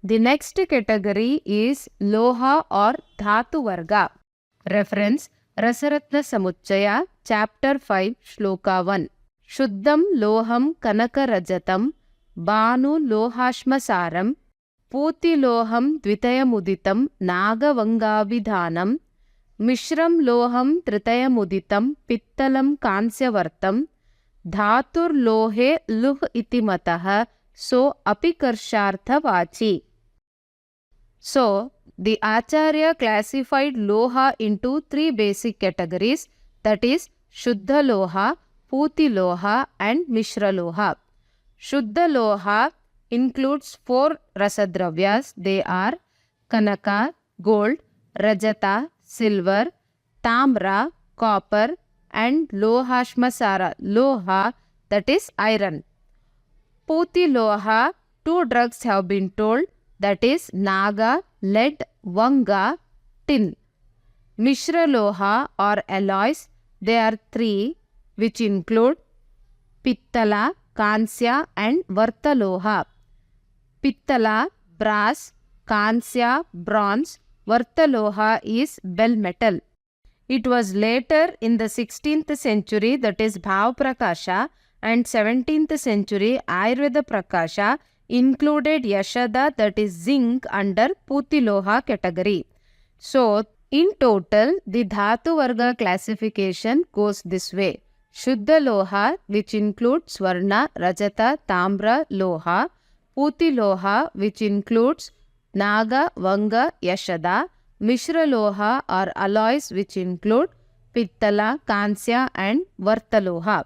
The next category is Loha or Dhatu Varga. Reference Rasaratna Samuchaya, Chapter 5, Shloka 1. Shuddham Loham Kanaka Rajatam Banu Lohashmasaram Puti Loham Dvitayamuditam Nagavangavidhanam Mishram Loham Tritayamuditam Pittalam Kansyavartam Dhatur Lohe Luh iti matah so apikarshartha vachi. So, the Acharya classified Loha into three basic categories, that is Shuddha Loha, Puti Loha and Mishra Loha. Shuddha Loha includes four rasadravyas. They are Kanaka, gold, Rajata, silver, Tamra, copper and Lohashmasara, Loha, that is iron. Puti Loha, two drugs have been told, that is Naga, lead, Vanga, tin. Mishra Loha or alloys, there are three which include Pittala, Kansya and Vartaloha. Pittala, brass, Kansya, bronze, Vartaloha is bell metal. It was later in the 16th century, that is Bhav Prakasha, and 17th century Ayurveda Prakasha included Yashada, that is zinc, under Putiloha category. So, in total, the Dhatu Varga classification goes this way. Shuddha Loha, which includes Swarna, Rajata, Tamra, Loha. Puti Loha, which includes Naga, Vanga, Yashada. Mishra Loha or alloys, which include Pittala, Kansya and Vartaloha.